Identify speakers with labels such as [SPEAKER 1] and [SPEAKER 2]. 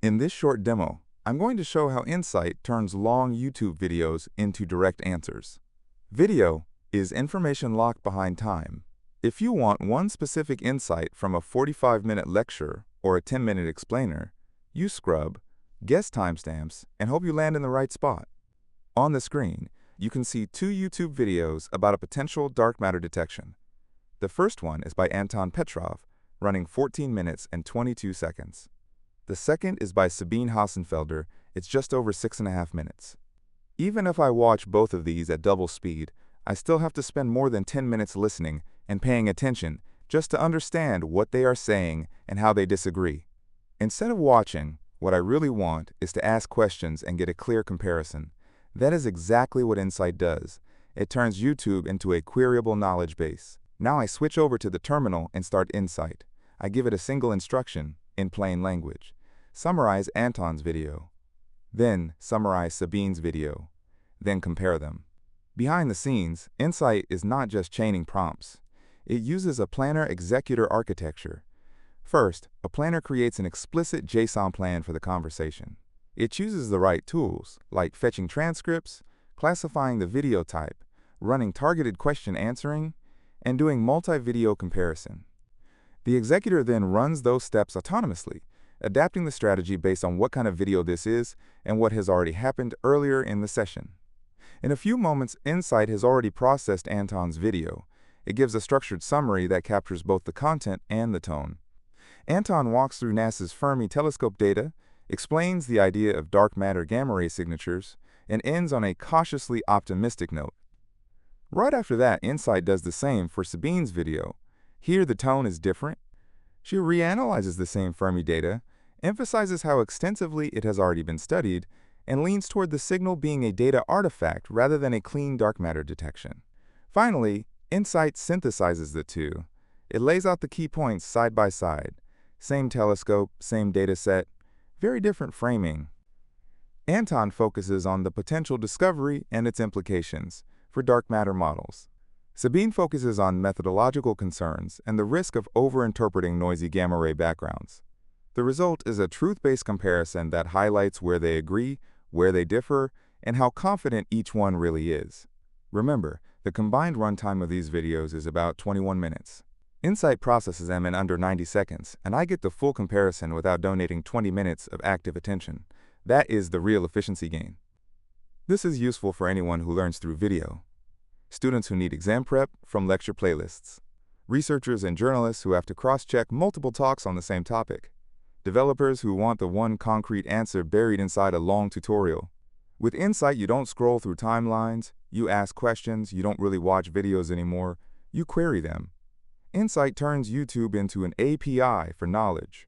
[SPEAKER 1] In this short demo, I'm going to show how Insight turns long YouTube videos into direct answers. Video is information locked behind time. If you want one specific insight from a 45-minute lecture or a 10-minute explainer, you scrub, guess timestamps, and hope you land in the right spot. On the screen, you can see two YouTube videos about a potential dark matter detection. The first one is by Anton Petrov, running 14 minutes and 22 seconds. The second is by Sabine Hassenfelder. It's just over 6.5 minutes. Even if I watch both of these at double speed, I still have to spend more than 10 minutes listening and paying attention just to understand what they are saying and how they disagree. Instead of watching, what I really want is to ask questions and get a clear comparison. That is exactly what Insight does. It turns YouTube into a queryable knowledge base. Now I switch over to the terminal and start Insight. I give it a single instruction in plain language. Summarize Anton's video. Then summarize Sabine's video. Then compare them. Behind the scenes, Insight is not just chaining prompts. It uses a planner executor architecture. First, a planner creates an explicit JSON plan for the conversation. It chooses the right tools, like fetching transcripts, classifying the video type, running targeted question answering, and doing multi-video comparison. The executor then runs those steps autonomously, adapting the strategy based on what kind of video this is and what has already happened earlier in the session. In a few moments, Insight has already processed Anton's video. It gives a structured summary that captures both the content and the tone. Anton walks through NASA's Fermi telescope data, explains the idea of dark matter gamma ray signatures, and ends on a cautiously optimistic note. Right after that, Insight does the same for Sabine's video. Here the tone is different. She reanalyzes the same Fermi data, emphasizes how extensively it has already been studied, and leans toward the signal being a data artifact rather than a clean dark matter detection. Finally, Insight synthesizes the two. It lays out the key points side by side. Same telescope, same data set, very different framing. Anton focuses on the potential discovery and its implications for dark matter models. Sabine focuses on methodological concerns and the risk of over-interpreting noisy gamma ray backgrounds. The result is a truth-based comparison that highlights where they agree, where they differ, and how confident each one really is. Remember, the combined runtime of these videos is about 21 minutes. Insight processes them in under 90 seconds, and I get the full comparison without donating 20 minutes of active attention. That is the real efficiency gain. This is useful for anyone who learns through video. Students who need exam prep from lecture playlists. Researchers and journalists who have to cross-check multiple talks on the same topic. Developers who want the one concrete answer buried inside a long tutorial. With Insight, you don't scroll through timelines, you ask questions, you don't really watch videos anymore, you query them. Insight turns YouTube into an API for knowledge.